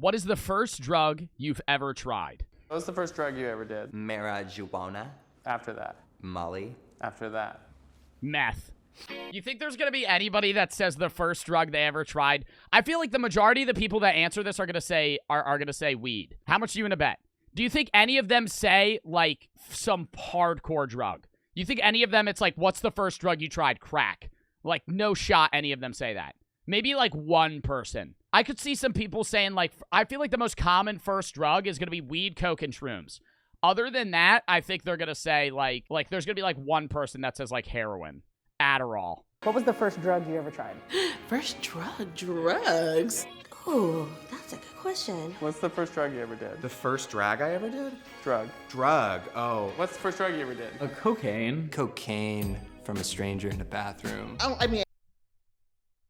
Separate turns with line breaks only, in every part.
What is the first drug you've ever tried?
What was the first drug you ever did?
Marijuana.
After that?
Molly.
After that?
Meth. You think there's going to be anybody that says the first drug they ever tried? I feel like the majority of the people that answer this are going to say are going to say weed. How much are you going to bet? Do you think any of them say like some hardcore drug? You think any of them it's like, what's the first drug you tried? Crack. Like, no shot any of them say that. Maybe like one person. I could see some people saying like, I feel like the most common first drug is going to be weed, coke, and shrooms. Other than that, I think they're going to say like there's going to be like one person that says like heroin. Adderall.
What was the first drug you ever tried?
First drug? Drugs?
Ooh, that's a good question.
What's the first drug you ever did?
The first drag I ever did?
Drug.
Drug, oh.
What's the first drug you ever did?
Cocaine.
Cocaine from a stranger in a bathroom.
Oh, I mean,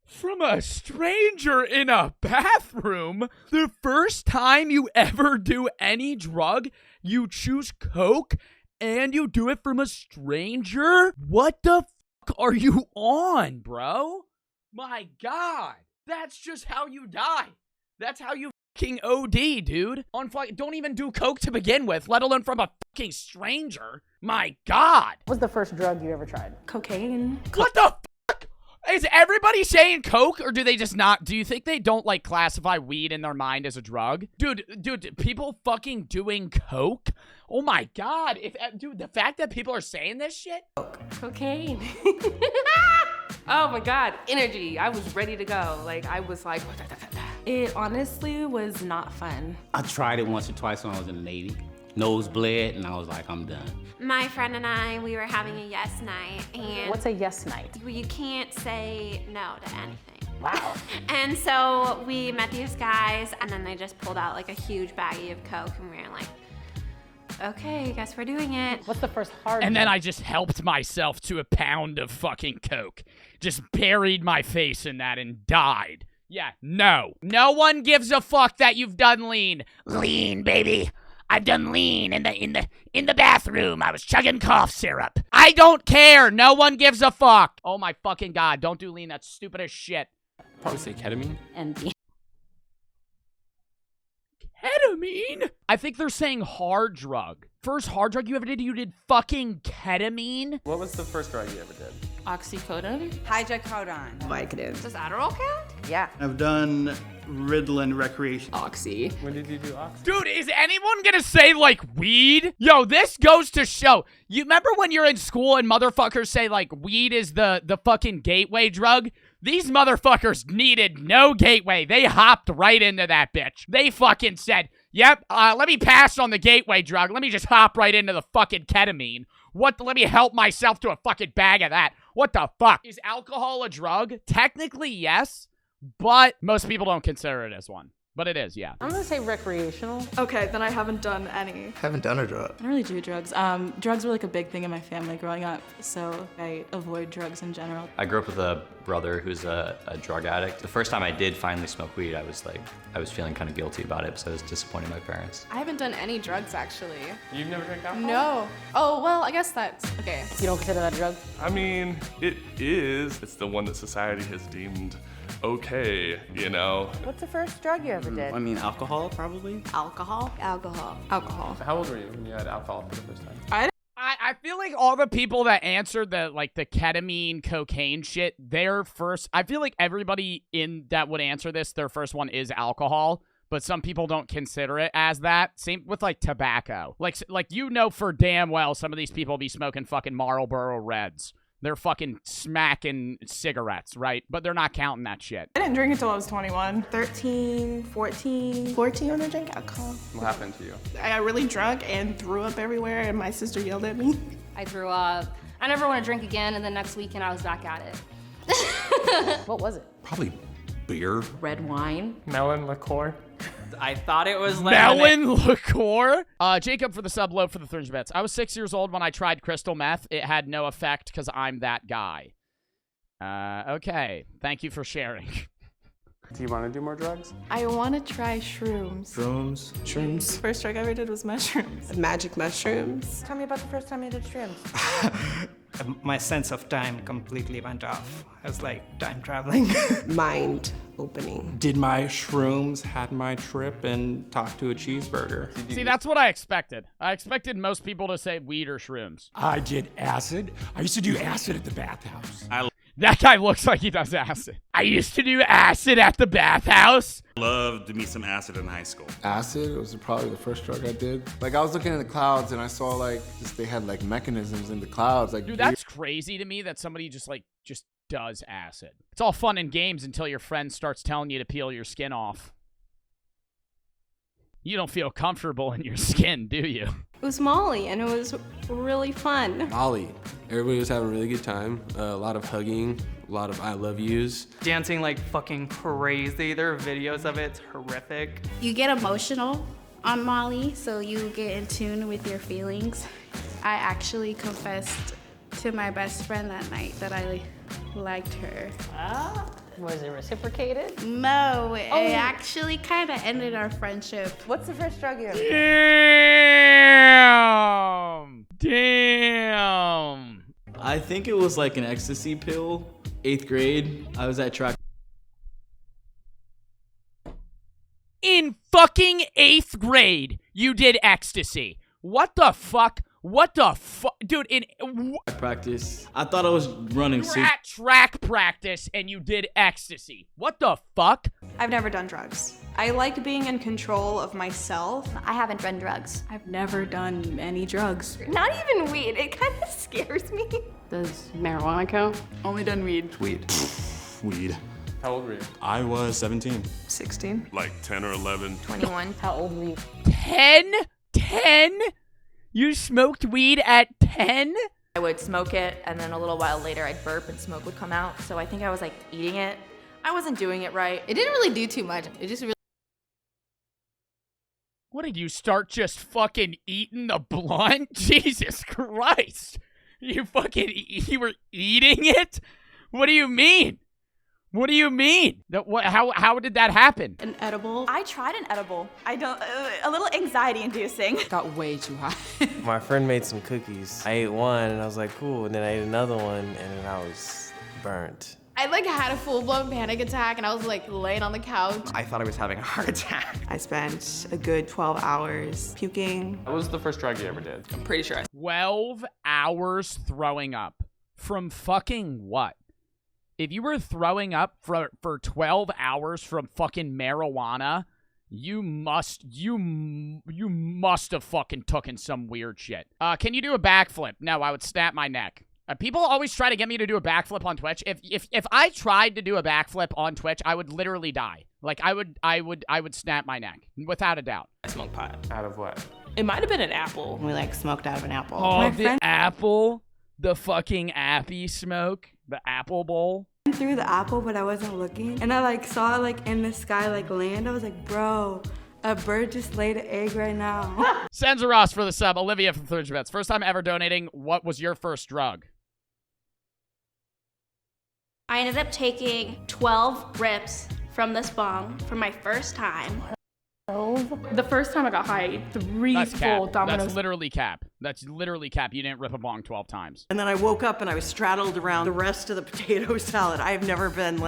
From a stranger in a bathroom? The first time you ever do any drug, you choose coke and you do it from a stranger? What the fuck are you on, bro? My God. That's just how you die. That's how you fucking OD, dude. Don't even do coke to begin with, let alone from a fucking stranger. My God.
What was the first drug you ever tried?
Cocaine.
What the fuck? Is everybody saying coke, or do they just not? Do you think they don't, like, classify weed in their mind as a drug? Dude, people fucking doing coke? Oh my God. Dude, the fact that people are saying this shit?
Cocaine. Oh my God, energy. I was ready to go. Like, I was like, it honestly was not fun.
I tried it once or twice when I was in the Navy. Nose bled, and I was like, I'm done.
My friend and I, we were having a yes night, and
What's a yes night?
you can't say no to anything.
Wow.
And so we met these guys, and then they just pulled out like a huge baggie of coke, and we were like, okay, guess we're doing it.
What's the first hard
And
drug?
then I just helped myself to a pound of fucking coke. Just buried my face in that and died. Yeah, no. No one gives a fuck that you've done lean. Lean, baby. I've done lean in the bathroom. I was chugging cough syrup. I don't care. No one gives a fuck. Oh my fucking God. Don't do lean. That's stupid as shit.
Probably say ketamine.
And
Ketamine? I think they're saying hard drug. First hard drug you ever did, you did fucking ketamine?
What was the first drug you ever did?
oxycodone?
Hydrocodone.
Vicodin.
Does Adderall count?
Yeah.
I've done Ritalin recreation.
Oxy.
When did you do oxy?
Dude, is anyone gonna say, like, weed? Yo, this goes to show. You remember when you're in school and motherfuckers say, like, weed is the fucking gateway drug? These motherfuckers needed no gateway. They hopped right into that bitch. They fucking said, yep, let me pass on the gateway drug. Let me just hop right into the fucking ketamine. Let me help myself to a fucking bag of that. What the fuck? Is alcohol a drug? Technically, yes, but most people don't consider it as one. But it is, yeah.
I'm gonna say recreational.
Okay, then I haven't done any.
Haven't done a drug.
I don't really do drugs. Drugs were like a big thing in my family growing up, so I avoid drugs in general.
I grew up with a brother who's a drug addict. The first time I did finally smoke weed, I was feeling kind of guilty about it, so I was disappointing my parents.
I haven't done any drugs, actually.
You've never drank alcohol?
No. Oh, well, I guess that's, okay.
You don't consider that a drug?
I mean, it is. It's the one that society has deemed okay, you know?
What's the first drug you ever did?
I mean, alcohol, probably?
Alcohol? Alcohol.
How old were you when you had alcohol for the first time?
I feel like all the people that answered the ketamine, cocaine shit, their first, I feel like everybody in that would answer this, their first one is alcohol, but some people don't consider it as that. Same with like tobacco. Like you know for damn well some of these people be smoking fucking Marlboro Reds. They're fucking smacking cigarettes, right? But they're not counting that shit.
I didn't drink until I was 21.
13, 14.
14 when I drank alcohol.
What happened to you?
I got really drunk and threw up everywhere, and my sister yelled at me.
I threw up. I never want to drink again, and the next weekend I was back at it.
What was it?
Probably beer.
Red wine.
Melon liqueur?
I thought it was
Melon liqueur? Jacob for the sub, low for the 300 bits. I was 6 years old when I tried crystal meth. It had no effect because I'm that guy. Okay. Thank you for sharing.
Do you want to do more drugs?
I want to try shrooms.
Shrooms.
First drug I ever did was mushrooms.
Magic mushrooms.
Tell me about the first time you did shrooms.
My sense of time completely went off. I was like time traveling.
Mind opening.
Did my shrooms, had my trip, and talked to a cheeseburger.
See, that's what I expected. I expected most people to say weed or shrooms.
I did acid. I used to do acid at the bathhouse.
That guy looks like he does acid. I used to do acid at the bathhouse.
Loved me some acid in high school.
Acid was probably the first drug I did. Like I was looking at the clouds and I saw like just they had like mechanisms in the clouds. Like
dude, that's crazy to me that somebody just does acid. It's all fun and games until your friend starts telling you to peel your skin off. You don't feel comfortable in your skin, do you?
It was Molly, and it was really fun.
Molly. Everybody was having a really good time. A lot of hugging, a lot of I love yous.
Dancing like fucking crazy. There are videos of it. It's horrific.
You get emotional on Molly, so you get in tune with your feelings. I actually confessed to my best friend that night that I liked her.
Was it reciprocated?
No, it actually kind of ended our friendship.
What's the first drug you ever did?
Damn.
I think it was like an ecstasy pill. 8th grade, I was at track.
In fucking 8th grade, you did ecstasy. What the fuck? What the fuck? Dude, in
practice, I thought I was running.
You were at track practice and you did ecstasy. What the fuck?
I've never done drugs. I like being in control of myself.
I haven't done drugs.
I've never done any drugs.
Not even weed. It kind of scares me.
Does marijuana count?
Only done weed.
Weed. Weed.
How old were you?
I was 17.
16.
Like 10 or 11.
21.
How old were you?
10? 10? You smoked weed at 10?
I would smoke it, and then a little while later I'd burp and smoke would come out. So I think I was like eating it. I wasn't doing it right.
It didn't really do too much. It just really.
What did you start just fucking eating the blunt? Jesus Christ. You were eating it? What do you mean? What do you mean? How did that happen?
An edible?
I tried an edible. A little anxiety inducing.
Got way too high.
My friend made some cookies. I ate one and I was like, cool. And then I ate another one and then I was burnt.
I had a full-blown panic attack and I was laying on the couch.
I thought I was having a heart attack.
I spent a good 12 hours puking.
What was the first drug you ever did?
I'm pretty sure
12 hours throwing up. From fucking what? If you were throwing up for 12 hours from fucking marijuana, you must have fucking taken some weird shit. Can you do a backflip? No, I would snap my neck. People always try to get me to do a backflip on Twitch. If I tried to do a backflip on Twitch, I would literally die. Like I would snap my neck without a doubt.
I smoke pot.
Out of what?
It might have been an apple.
We smoked out of an apple.
Oh, the apple, the fucking appy smoke, the apple bowl.
I threw the apple, but I wasn't looking, and I saw it in the sky land. I was like, bro, a bird just laid an egg right now.
Senza Ross for the sub. Olivia from Third Bets. First time ever donating. What was your first drug?
I ended up taking 12 rips from this bong for my first time.
The first time I got high, I ate 3
That's
full
cap.
Domino's.
That's literally cap. That's literally cap. You didn't rip a bong 12 times.
And then I woke up and I was straddled around the rest of the potato salad. I have never been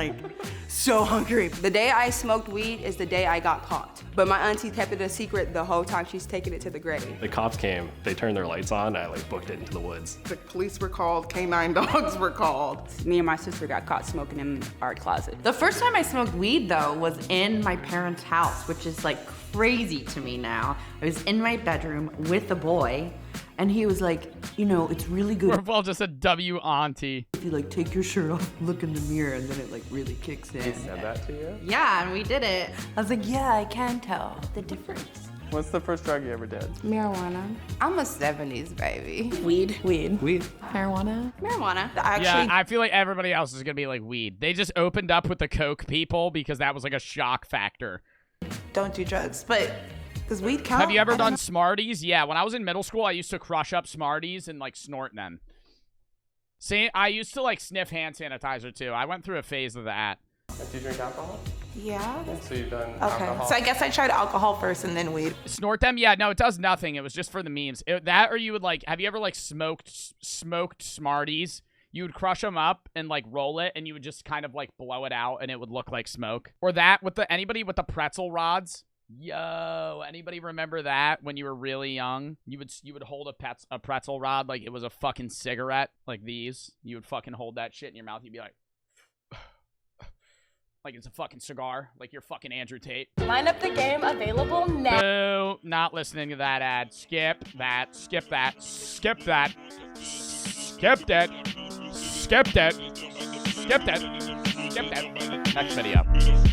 so hungry.
The day I smoked weed is the day I got caught. But my auntie kept it a secret the whole time she's taking it to the grave.
The cops came, they turned their lights on, I booked it into the woods.
The police were called, canine dogs were called. Me and my sister got caught smoking in our closet.
The first time I smoked weed, though, was in my parents' house, which is crazy to me now. I was in my bedroom with a boy, and he was like, it's really good.
Well, just a W auntie.
If you take your shirt off, look in the mirror, and then it really kicks in.
He said that to you?
Yeah, and we did it.
I was like, yeah, I can tell the difference.
What's the first drug you ever did?
Marijuana.
I'm a 70s baby.
Weed. Marijuana.
Marijuana.
Yeah, I feel like everybody else is gonna be like weed. They just opened up with the coke people because that was a shock factor.
Don't do drugs, but does weed count?
Have you ever done Smarties? Yeah, when I was in middle school, I used to crush up Smarties and snort them. See, I used to sniff hand sanitizer too. I went through a phase of that.
Do you drink alcohol?
Yeah.
So you've done
Okay.
alcohol.
So I guess I tried alcohol first and then weed.
Snort them? Yeah, no, it does nothing. It was just for the memes. That or you would like, have you ever like smoked Smarties? You would crush them up and like roll it and you would just kind of like blow it out and it would look like smoke. Or that with anybody with the pretzel rods? Yo, anybody remember that when you were really young? You would hold a pretzel rod like it was a fucking cigarette, like these. You would fucking hold that shit in your mouth. You'd be like it's a fucking cigar, like you're fucking Andrew Tate.
Line up the game available now.
Boo, not listening to that ad. Skip that, skip that, skip that, skip that, skip that, skip that, skip that. Next video.